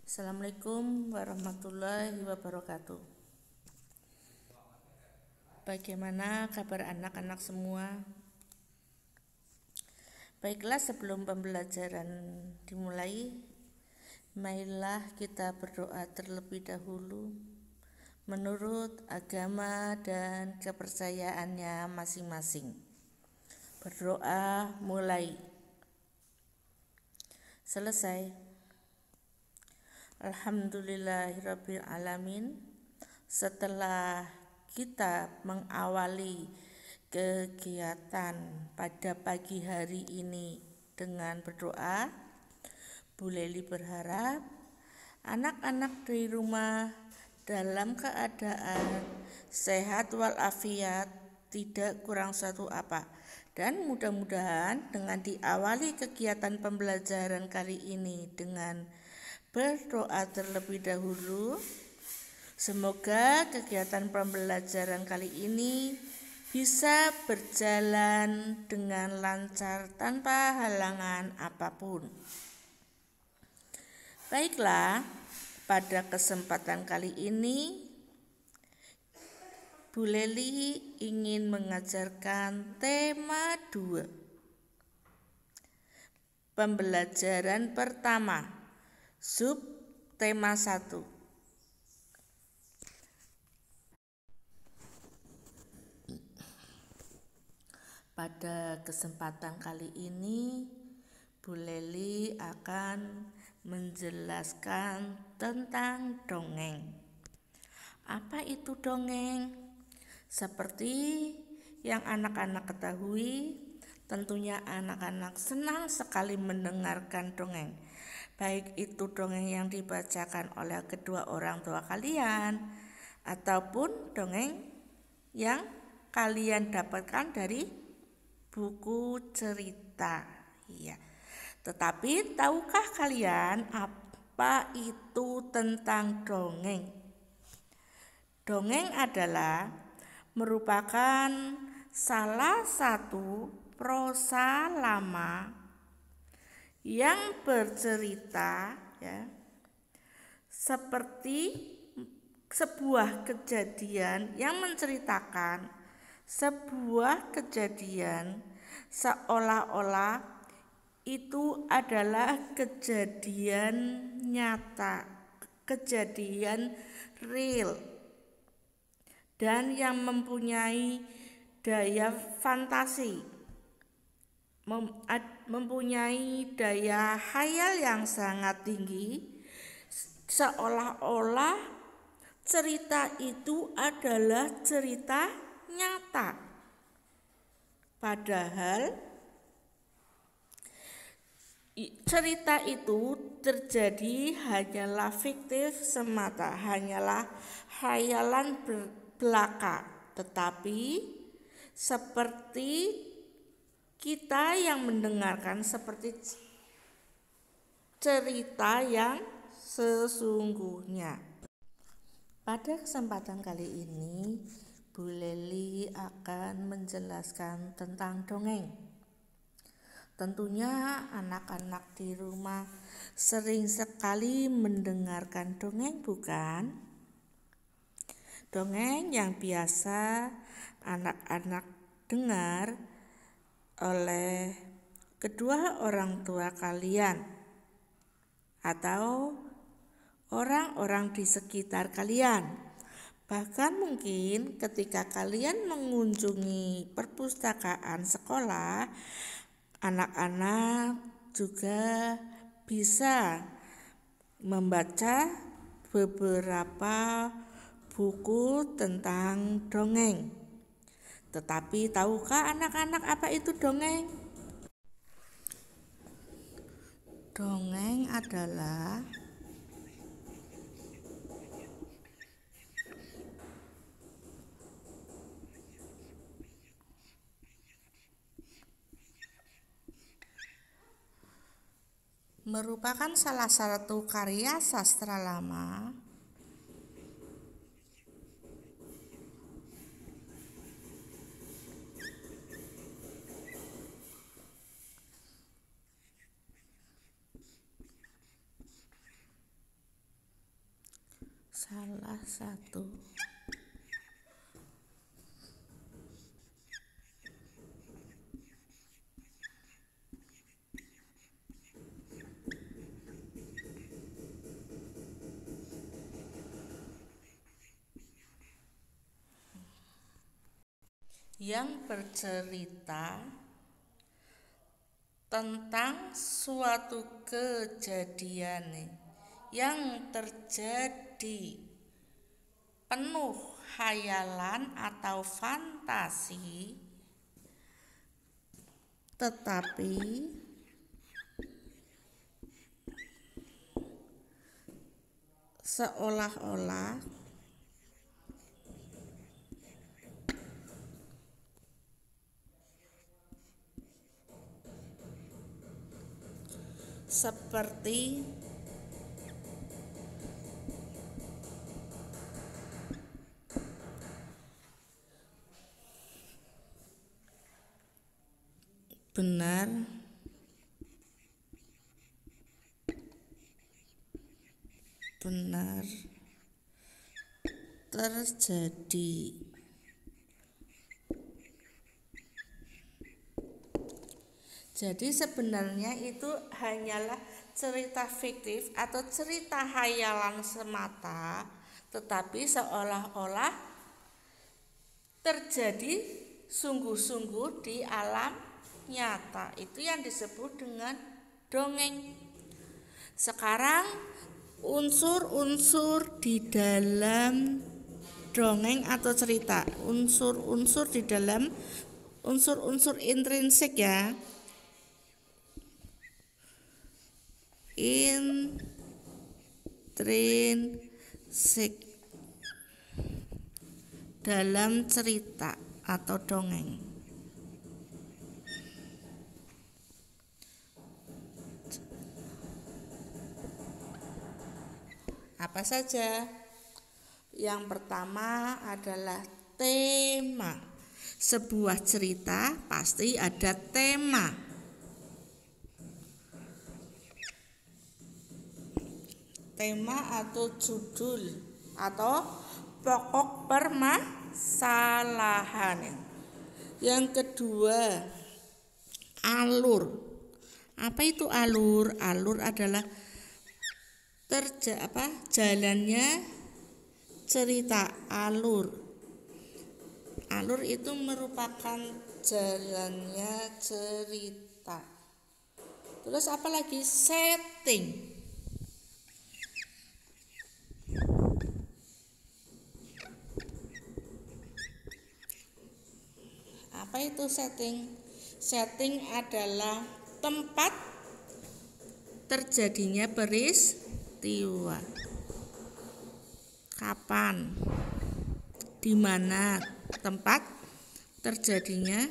Assalamualaikum warahmatullahi wabarakatuh. Bagaimana kabar anak-anak semua? Baiklah, sebelum pembelajaran dimulai, marilah kita berdoa terlebih dahulu menurut agama dan kepercayaannya masing-masing. Berdoa mulai. Selesai. Alhamdulillahirabbil alamin. Setelah kita mengawali kegiatan pada pagi hari ini dengan berdoa, Bu Leli berharap anak-anak di rumah dalam keadaan sehat walafiat, tidak kurang suatu apa. Dan mudah-mudahan dengan diawali kegiatan pembelajaran kali ini dengan berdoa terlebih dahulu, semoga kegiatan pembelajaran kali ini bisa berjalan dengan lancar tanpa halangan apapun. Baiklah, pada kesempatan kali ini Bu Leli ingin mengajarkan tema 2. Pembelajaran pertama, sub tema 1. Pada kesempatan kali ini, Bu Leli akan menjelaskan tentang dongeng. Apa itu dongeng? Seperti yang anak-anak ketahui, tentunya anak-anak senang sekali mendengarkan dongeng. Baik itu dongeng yang dibacakan oleh kedua orang tua kalian ataupun dongeng yang kalian dapatkan dari buku cerita. Ya. Tetapi tahukah kalian apa itu tentang dongeng? Dongeng adalah merupakan salah satu prosa lama yang bercerita seperti sebuah kejadian yang menceritakan sebuah kejadian seolah-olah itu adalah kejadian nyata, kejadian real, dan yang mempunyai daya fantasi, mempunyai daya khayal yang sangat tinggi, seolah-olah cerita itu adalah cerita nyata. Padahal cerita itu terjadi hanyalah fiktif semata, hanyalah khayalan belaka. Tetapi seperti kita yang mendengarkan seperti cerita yang sesungguhnya. Pada kesempatan kali ini, Bu Leli akan menjelaskan tentang dongeng. Tentunya anak-anak di rumah sering sekali mendengarkan dongeng, bukan? Dongeng yang biasa anak-anak dengar oleh kedua orang tua kalian atau orang-orang di sekitar kalian. Bahkan mungkin ketika kalian mengunjungi perpustakaan sekolah, anak-anak juga bisa membaca beberapa buku tentang dongeng. Tetapi tahukah anak-anak apa itu dongeng? Dongeng adalah merupakan salah satu karya sastra lama salah satu. Yang bercerita tentang suatu kejadian yang terjadi penuh khayalan atau fantasi, tetapi seolah-olah seperti benar-benar terjadi. Jadi sebenarnya itu hanyalah cerita fiktif atau cerita khayalan semata, tetapi seolah-olah terjadi sungguh-sungguh di alam nyata. Itu yang disebut dengan dongeng. Sekarang unsur-unsur di dalam dongeng atau cerita, unsur-unsur di dalam unsur-unsur intrinsik ya. Intrinsik dalam cerita atau dongeng. Apa saja? Yang pertama adalah tema. Sebuah cerita pasti ada tema. Tema atau judul atau pokok permasalahan. Yang kedua, alur. Apa itu alur? Alur adalah jalannya cerita. Alur itu merupakan jalannya cerita. Terus apa lagi? Setting. Apa itu setting? Setting adalah tempat terjadinya peristiwa. Kapan? Di mana tempat terjadinya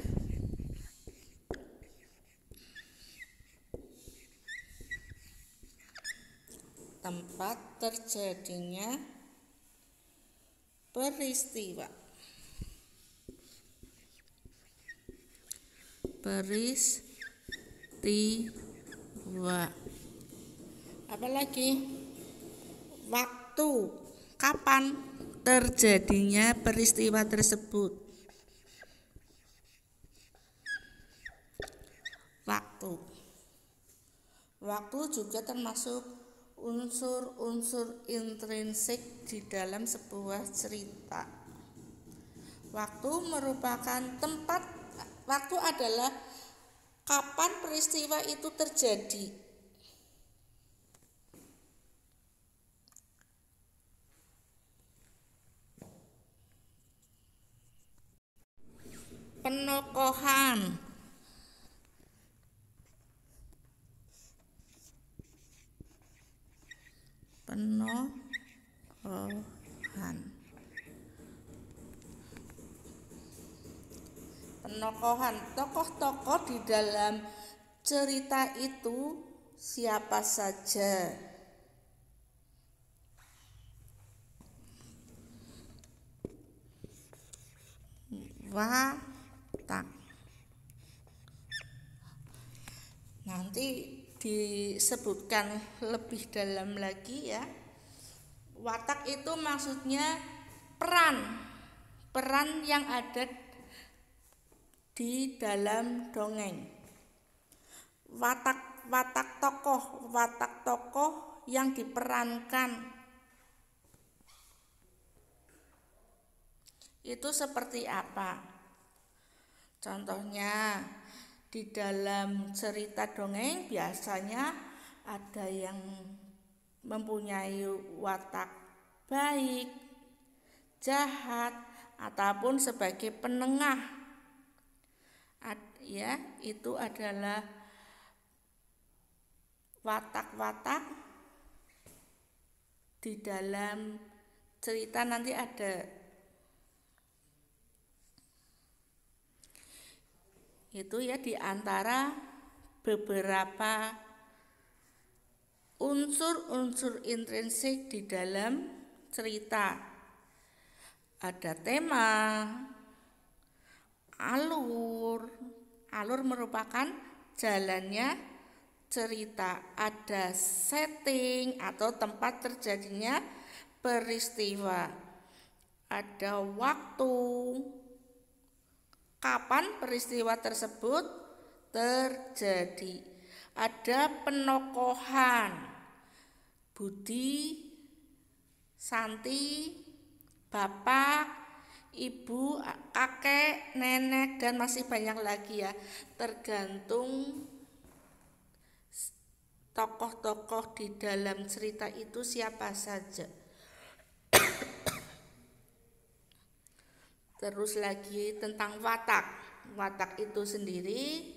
peristiwa. Apalagi waktu, kapan terjadinya peristiwa tersebut. Waktu juga termasuk unsur-unsur intrinsik di dalam sebuah cerita. Waktu merupakan tempat. Waktu adalah kapan peristiwa itu terjadi. Penokohan. Penokohan. Tokoh-tokoh di dalam cerita itu siapa saja? Watak. Nanti disebutkan lebih dalam lagi ya. Watak itu maksudnya peran yang ada di dalam dongeng. Watak tokoh yang diperankan itu seperti apa? Contohnya di dalam cerita dongeng biasanya ada yang mempunyai watak baik, jahat, ataupun sebagai penengah. Ya, itu adalah watak-watak di dalam cerita. Nanti ada itu ya, di antara beberapa unsur-unsur intrinsik di dalam cerita. Ada tema, alur merupakan jalannya cerita. Ada setting atau tempat terjadinya peristiwa. Ada waktu, kapan peristiwa tersebut terjadi. Ada penokohan, Budi, Santi, bapak, ibu, kakek, nenek, dan masih banyak lagi ya. Tergantung tokoh-tokoh di dalam cerita itu siapa saja. Terus lagi tentang watak itu sendiri,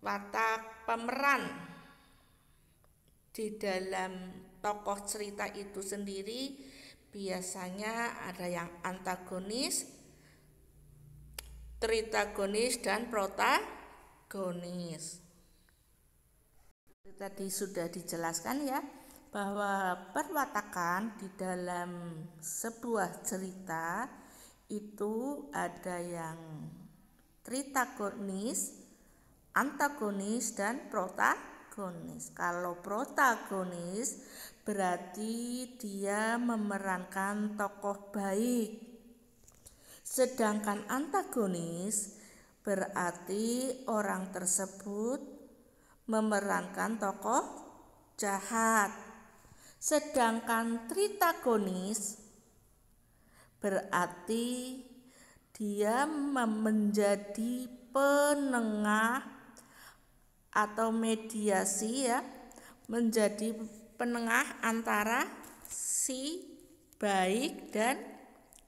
watak pemeran di dalam tokoh cerita itu sendiri biasanya ada yang antagonis, tritagonis, dan protagonis. Tadi sudah dijelaskan ya bahwa perwatakan di dalam sebuah cerita itu ada yang tritagonis, antagonis, dan protagonis. Kalau protagonis berarti dia memerankan tokoh baik. Sedangkan antagonis berarti orang tersebut memerankan tokoh jahat. Sedangkan tritagonis berarti dia menjadi penengah atau mediasi ya, menjadi penengah antara si baik dan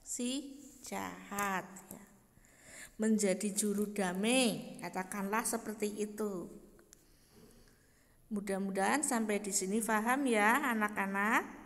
si jahat ya. Menjadi juru damai, katakanlah seperti itu. Mudah-mudahan sampai di sini paham ya anak-anak.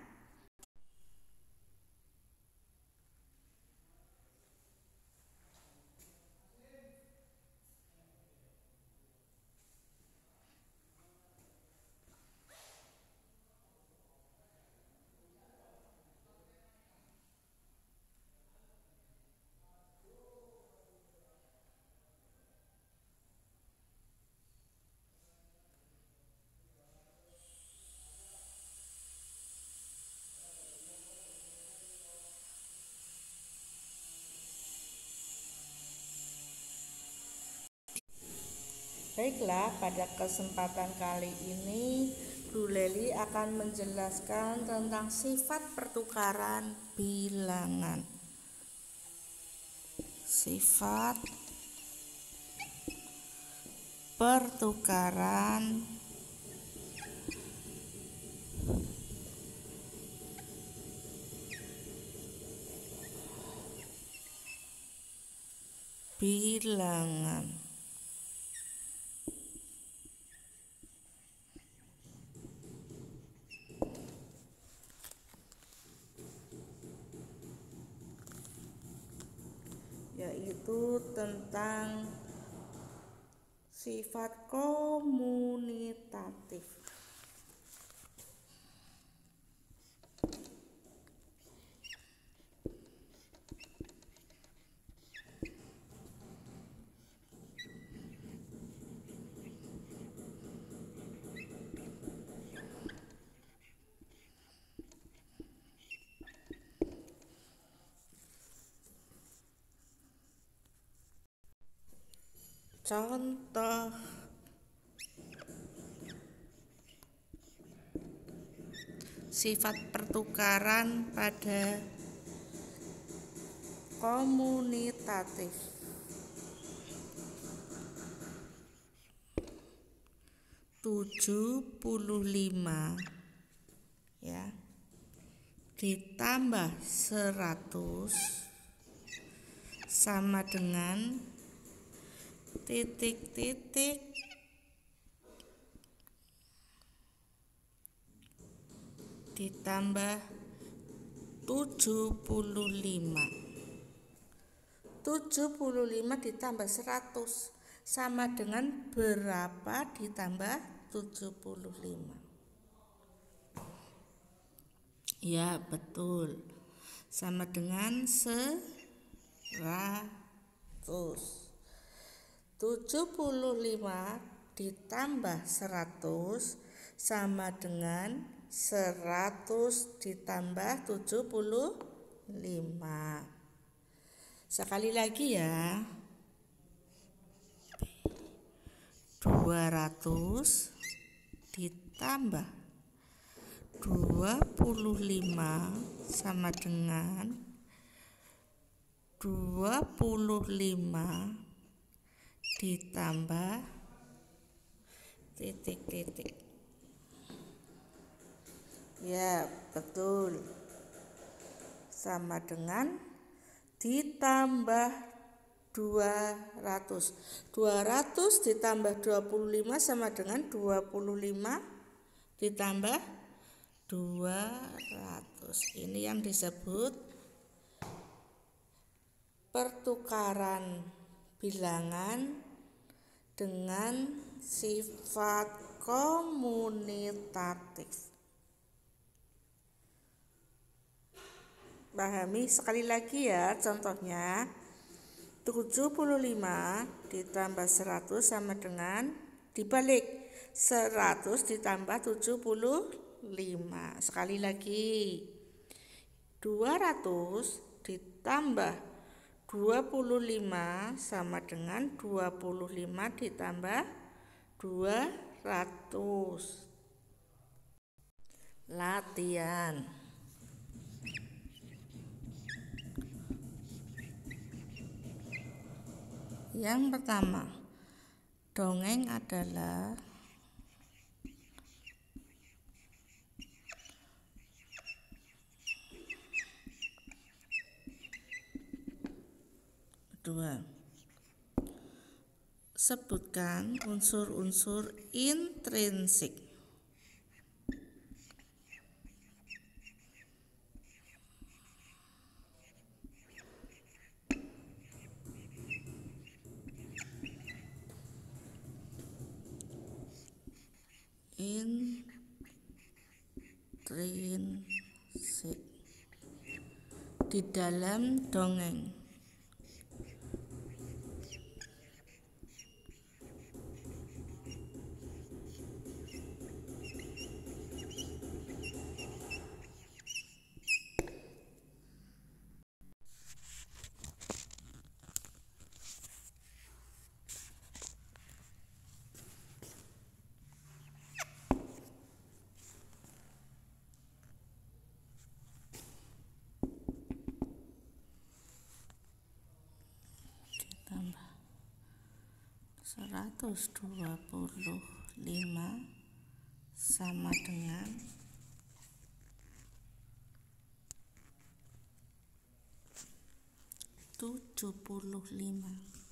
Baiklah, pada kesempatan kali ini Bu Leli akan menjelaskan tentang sifat pertukaran bilangan. Sifat pertukaran bilangan. Yaitu tentang sifat komunitatif. Contoh sifat pertukaran pada komunitatif. Tujuh puluh lima ya ditambah 100 sama dengan titik-titik ditambah 75. 75 ditambah 100 sama dengan berapa ditambah 75? Ya, betul. Sama dengan 100. 75 ditambah 100 sama dengan 100 ditambah 75. Sekali lagi ya. 200 ditambah 25 sama dengan 25 ditambah titik-titik. Ya, betul. Sama dengan ditambah 200. 200 ditambah 25 sama dengan 25 ditambah 200. Ini yang disebut pertukaran bilangan dengan sifat komunitatif. Pahami sekali lagi ya contohnya. 75 ditambah 100 sama dengan dibalik 100 ditambah 75. Sekali lagi. 200 ditambah 25 sama dengan 25 ditambah 200. Latihan. Yang pertama, dongeng adalah kedua, sebutkan unsur-unsur intrinsik. Intrinsik di dalam dongeng. Ditambah 125 sama dengan 75.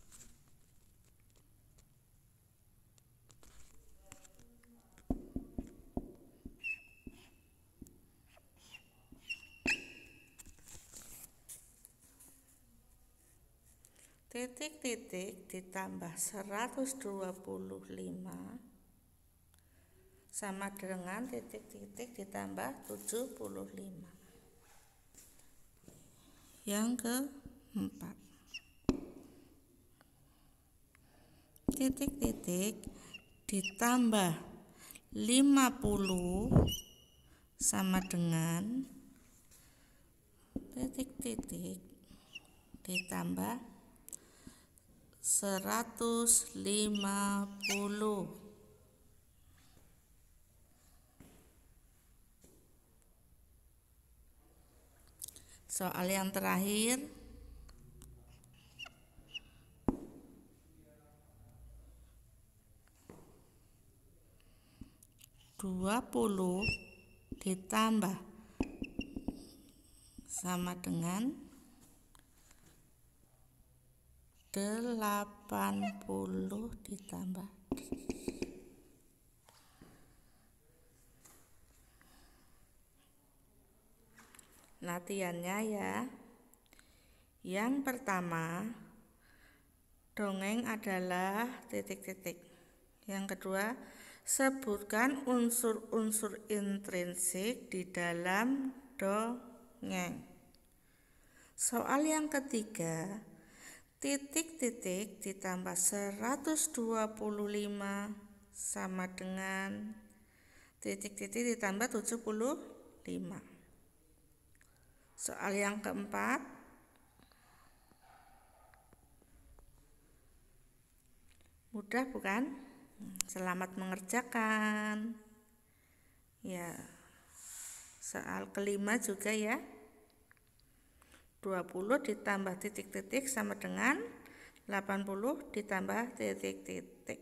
Titik-titik ditambah 125 sama dengan titik-titik ditambah 75. Yang keempat, titik-titik ditambah 50 sama dengan titik-titik ditambah 150. Soal yang terakhir, 20 ditambah sama dengan 80 ditambah. Latihannya ya. Yang pertama, dongeng adalah titik-titik. Yang kedua, sebutkan unsur-unsur intrinsik di dalam dongeng. Soal yang ketiga, titik-titik ditambah 125 sama dengan titik-titik ditambah 75. Soal yang keempat, mudah bukan? Selamat mengerjakan. Ya. Soal kelima juga ya. 20 ditambah titik-titik sama dengan 80 ditambah titik-titik.